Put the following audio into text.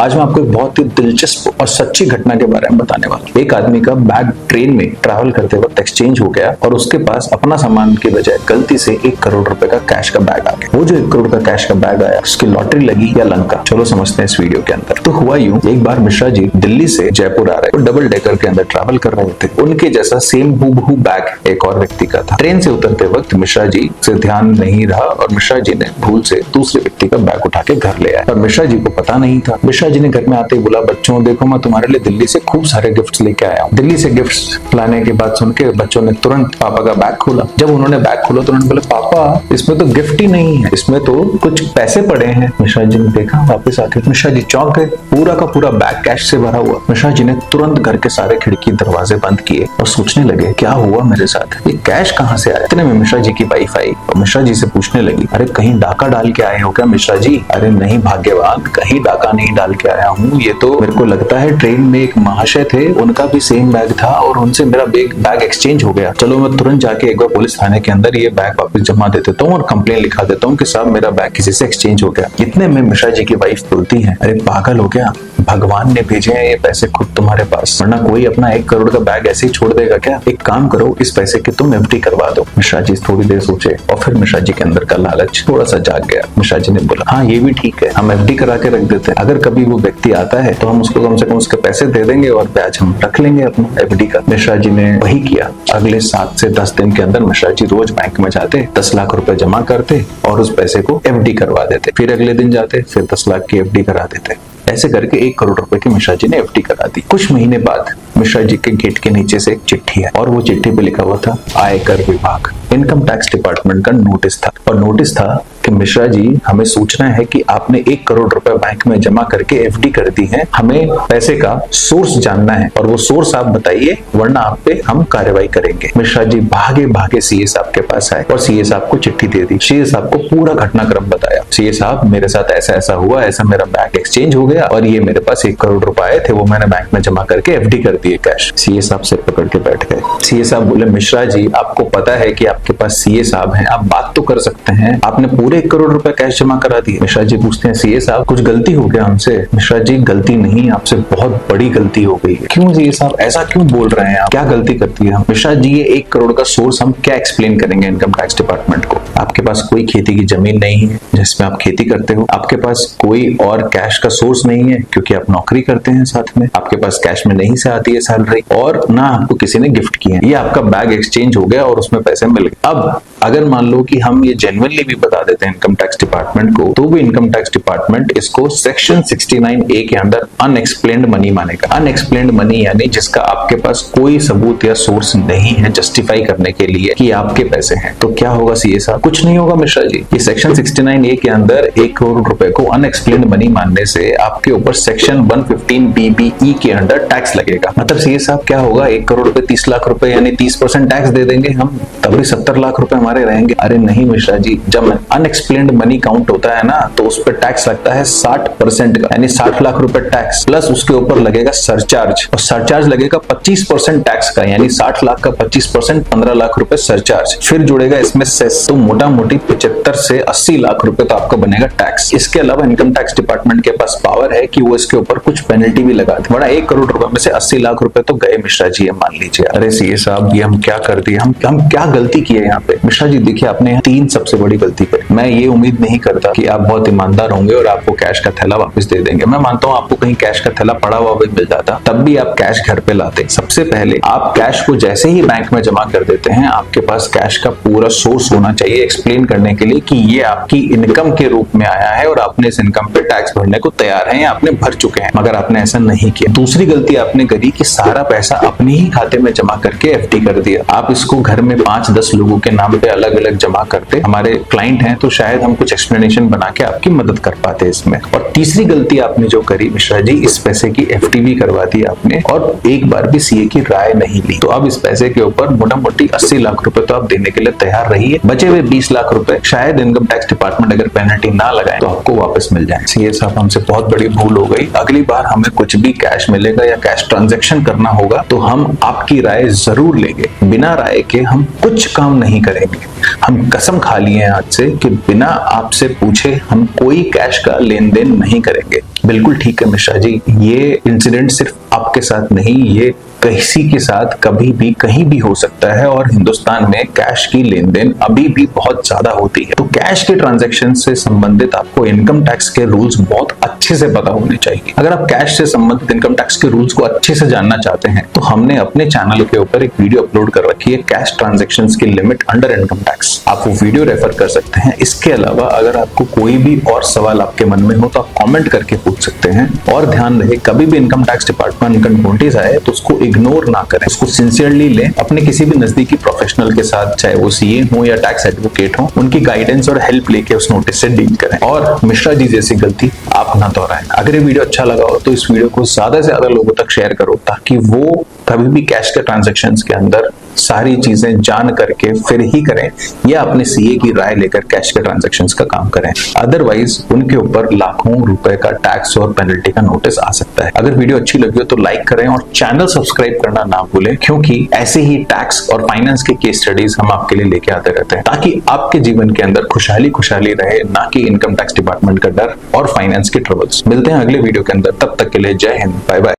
आज मैं आपको एक बहुत ही दिलचस्प और सच्ची घटना के बारे में बताने वाला हूँ। एक आदमी का बैग ट्रेन में ट्रैवल करते वक्त एक्सचेंज हो गया और उसके पास अपना सामान के बजाय गलती से 1 करोड़ रुपए का कैश का बैग आ गया। वो जो 1 करोड़ का कैश का बैग आया, उसकी लॉटरी लगी या लंका, चलो समझते हैं इस वीडियो के अंदर। तो हुआ यूं, एक बार मिश्रा जी दिल्ली से जयपुर आ रहे, तो डबल डेकर के अंदर ट्रैवल कर रहे थे। उनके जैसा सेम हूबहू बैग एक और व्यक्ति का था। ट्रेन से उतरते वक्त मिश्रा जी से ध्यान नहीं रहा और मिश्रा जी ने भूल से दूसरे व्यक्ति का बैग उठा के घर ले आए और मिश्रा जी को पता नहीं था। मिश्रा जी ने घर में आते ही बोला, बच्चों देखो मैं तुम्हारे लिए दिल्ली से खूब सारे गिफ्ट्स लेके आया हूँ। दिल्ली से गिफ्ट्स लाने की बात सुन के बच्चों ने तुरंत पापा का बैग खोला। जब उन्होंने बैग खोला तो उन्होंने बोला, पापा इसमें तो गिफ्ट ही नहीं है, इसमें तो कुछ पैसे पड़े हैं। मिश्रा जी ने देखा, वापस आके मिश्रा जी चौंक गए। पूरा का पूरा बैग कैश से भरा हुआ। मिश्रा जी ने तुरंत घर के सारे खिड़की दरवाजे बंद किए और सोचने लगे, क्या हुआ मेरे साथ, ये कैश कहाँ से आया। इतने में मिश्रा जी की वाइफ आई और मिश्रा जी से पूछने लगी, अरे कहीं डाका डाल के आए हो क्या मिश्रा जी। अरे नहीं भाग्यवान, कहीं डाका नहीं डाल के आया हूँ, ये तो मेरे को लगता है ट्रेन में एक महाशय थे, उनका भी सेम बैग था और उनसे मेरा बैग एक्सचेंज हो गया। चलो मैं तुरंत जाके एक बार पुलिस थाने के अंदर ये बैग वापस जमा दे देता हूँ और कंप्लेन लिखा देता हूँ कि साहब मेरा बैग किसी से एक्सचेंज हो गया। इतने में मिश्रा जी की वाइफ बोलती है, अरे पागल हो गया, भगवान ने भेजे हैं ये पैसे खुद तुम्हारे पास, वरना कोई अपना 1 करोड़ का बैग ऐसे ही छोड़ देगा क्या। एक काम करो, इस पैसे की तुम एफडी करवा दो। मिश्रा जी थोड़ी देर सोचे और फिर मिश्रा जी के अंदर का लालच थोड़ा सा जाग गया। मिश्रा जी ने बोला, हाँ ये भी ठीक है, हम एफडी करा के रख देते हैं, अगर कभी वो व्यक्ति आता है तो हम उसको कम से कम उसके पैसे दे देंगे और ब्याज हम रख लेंगे अपना एफडी का। मिश्रा जी ने वही किया। अगले 7 से 10 दिन के अंदर मिश्रा जी रोज बैंक में जाते, 10 लाख रुपए जमा करते और उस पैसे को एफडी करवा देते। फिर अगले दिन जाते, फिर 10 लाख की एफडी करा देते। ऐसे करके 1 करोड़ रुपए की मिश्रा जी ने एफडी करा दी। कुछ महीने बाद मिश्रा जी के गेट के नीचे से एक चिट्ठी है और वो चिट्ठी पे लिखा हुआ था आयकर विभाग, इनकम टैक्स डिपार्टमेंट का नोटिस था। और नोटिस था कि मिश्रा जी हमें सूचना है कि आपने 1 करोड़ रुपए बैंक में जमा करके एफडी कर दी है, हमें पैसे का सोर्स जानना है और वो सोर्स आप बताइए, वरना आप पे हम कार्रवाई करेंगे। मिश्रा जी भागे भागे सीए साहब के पास आए और सीए साहब को चिट्ठी दे दी। सीए साहब को पूरा घटनाक्रम बताया। सीए साहब मेरे साथ ऐसा ऐसा हुआ, ऐसा मेरा बैग एक्सचेंज हो गया और ये मेरे पास 1 करोड़ रुपए आए थे, वो मैंने बैंक में जमा करके एफडी कर दिए कैश। सीए साहब से पकड़ के बैठ गए। सीए साहब बोले, मिश्रा जी आपको पता है कि आपके पास सीए साहब हैं, आप बात तो कर सकते हैं, आपने पूरे 1 करोड़ रुपए कैश जमा करा दिए। मिश्रा जी पूछते हैं, सीए साहब कुछ गलती हो गया हमसे। मिश्रा जी गलती नहीं, आपसे बहुत बड़ी गलती हो गई है। क्यों सीए साहब, ऐसा क्यों बोल रहे हैं आप, क्या गलती करती है। मिश्रा जी ये 1 करोड़ का सोर्स हम क्या एक्सप्लेन करेंगे इनकम टैक्स डिपार्टमेंट को। आपके पास कोई खेती की जमीन नहीं है जिसमें आप खेती करते हो, आपके पास कोई और कैश का सोर्स नहीं है क्योंकि आप नौकरी करते हैं साथ में, आपके पास कैश में नहीं से आती है सैलरी और ना आपको किसी ने गिफ्ट किए हैं। ये आपका बैग एक्सचेंज हो गया और उसमें पैसे मिल गए। अब अगर मान लो कि हम ये जेन्युइनली भी बता देते हैं इनकम टैक्स डिपार्टमेंट को, तो भी इनकम टैक्स डिपार्टमेंट इसको सेक्शन 69A के अंदर अनएक्सप्लेन्ड मनी मानेगा। अनएक्सप्लेन्ड मनी यानी जिसका आपके पास कोई सबूत या सोर्स नहीं है जस्टिफाई करने के लिए कि आपके पैसे हैं। तो क्या होगा सीए साहब, कुछ नहीं होगा मिश्रा जी। ये सेक्शन 69A के अंदर 1 करोड़ रुपए को अनएक्सप्लेन्ड मनी मानने से आपके ऊपर सेक्शन 115BBE के अंदर टैक्स लगेगा। मतलब सीए साहब क्या होगा, 1 करोड़ रुपए 30 लाख रुपए यानी 30% टैक्स दे देंगे हम, तभी 70 लाख रुपए हमारे रहेंगे। अरे नहीं मिश्रा जी, जब अनएक्सप्लेन्ड मनी काउंट होता है ना तो उस पर टैक्स लगता है 60% का, यानी 60 लाख रुपए टैक्स प्लस उसके ऊपर लगेगा सरचार्ज और सरचार्ज लगेगा 25% टैक्स का, यानी 60 लाख का 25% 15 लाख रुपए सरचार्ज, फिर जुड़ेगा इसमें सेस, तो मोटा मोटी 75 से 80 लाख रुपए तो आपका बनेगा टैक्स। इसके अलावा इनकम टैक्स डिपार्टमेंट के पास पावर है कि वो इसके ऊपर कुछ पेनल्टी भी लगा दे। बड़ा 1 करोड़ रुपए में से 80 लाख रुपए तो गए मिश्रा जी, मान लीजिए। अरे सीए साहब ये हम क्या कर दिए, हम क्या गलती की है यहाँ पे। मिश्रा जी देखिए, आपने 3 सबसे बड़ी गलती करी। मैं ये उम्मीद नहीं करता कि आप बहुत ईमानदार होंगे और आपको कैश का थैला वापस दे देंगे। मैं मानता हूँ आपको कहीं कैश का थैला पड़ा हुआ भी मिल जाता, तब भी आप कैश घर पे लाते। सबसे पहले आप कैश को जैसे ही बैंक में जमा कर देते हैं, आपके पास कैश का पूरा सोर्स होना चाहिए एक्सप्लेन करने के लिए कि ये आपकी इनकम के रूप में आया है और आपने इस इनकम पे टैक्स भरने को तैयार हैं या आपने भर चुके हैं, मगर आपने ऐसा नहीं किया। दूसरी गलती आपने करी कि सारा पैसा अपने ही खाते में जमा करके एफडी कर दिया। आप इसको घर में 5-10 लोगों के नाम पे अलग अलग जमा करते, हमारे क्लाइंट हैं तो शायद हम कुछ एक्सप्लेनेशन बना के आपकी मदद कर पाते इसमें। और तीसरी गलती आपने जो करी मिश्रा जी, इस पैसे की एफडी भी करवा दी आपने और एक बार भी सीए की राय नहीं ली। तो अब इस पैसे के ऊपर मोटा मोटी 80 लाख रुपए तो आप देने के लिए तैयार रहिए। बचे हुए 20 लाख रुपए शायद इनकम टैक्स डिपार्टमेंट अगर पेनल्टी ना लगाए तो आपको वापस मिल जाए। सीए साहब हमसे बहुत बड़ी भूल हो गई, अगली बार हमें कुछ भी कैश मिलेगा या कैश ट्रांजैक्शन करना होगा तो हम आपकी राय जरूर लेंगे, बिना राय के हम कुछ काम नहीं करेंगे। होगी। हम कसम खा लिए हैं आज से कि बिना आपसे पूछे हम कोई कैश का लेन देन नहीं करेंगे। बिल्कुल ठीक है मिश्रा जी, ये इंसिडेंट सिर्फ आपके साथ नहीं, ये किसी के साथ कभी भी कहीं भी हो सकता है और हिंदुस्तान में कैश की लेन देन अभी भी बहुत ज्यादा होती है। तो कैश के ट्रांजैक्शन से संबंधित आपको इनकम टैक्स के रूल्स बहुत अच्छे से पता होने चाहिए। अगर आप कैश से संबंधित इनकम टैक्स के रूल्स को अच्छे से जानना चाहते हैं तो हमने अपने चैनल के ऊपर एक वीडियो अपलोड कर रखी है, कैश ट्रांजेक्शन की लिमिट अंडर इनकम टैक्स। आप वो वीडियो रेफर कर सकते हैं। इसके अलावा अगर आपको कोई भी और सवाल आपके मन में हो तो आप कॉमेंट करके पूछ सकते हैं। और ध्यान रहे, कभी भी इनकम टैक्स डिपार्टमेंट नोटिस आए तो उसको इग्नोर ना करें, उसको सिंसियरली लें। अपने किसी भी नजदीकी प्रोफेशनल के साथ, चाहे वो सीए हो या टैक्स एडवोकेट हो, उनकी गाइडेंस और हेल्प लेके उस नोटिस से डील करें और मिश्रा जी जैसी गलती आप ना दोहराएं। अगर ये वीडियो अच्छा लगा हो तो इस वीडियो को ज्यादा से ज्यादा लोगों तक शेयर करो ताकि वो कभी भी कैश के ट्रांजैक्शंस के अंदर सारी चीजें जान करके फिर ही करें या अपने सीए की राय लेकर कैश के ट्रांजैक्शंस का काम करें। अदरवाइज उनके ऊपर लाखों रुपए का टैक्स और पेनल्टी का नोटिस आ सकता है। अगर वीडियो अच्छी लगी हो तो लाइक करें और चैनल सब्सक्राइब करना ना भूलें, क्योंकि ऐसे ही टैक्स और फाइनेंस के केस स्टडीज हम आपके लिए लेके आते रहते हैं ताकि आपके जीवन के अंदर खुशहाली खुशहाली रहे, ना कि इनकम टैक्स डिपार्टमेंट का डर और फाइनेंस के ट्रबल्स। मिलते हैं अगले वीडियो के अंदर, तब तक के लिए जय हिंद, बाय बाय।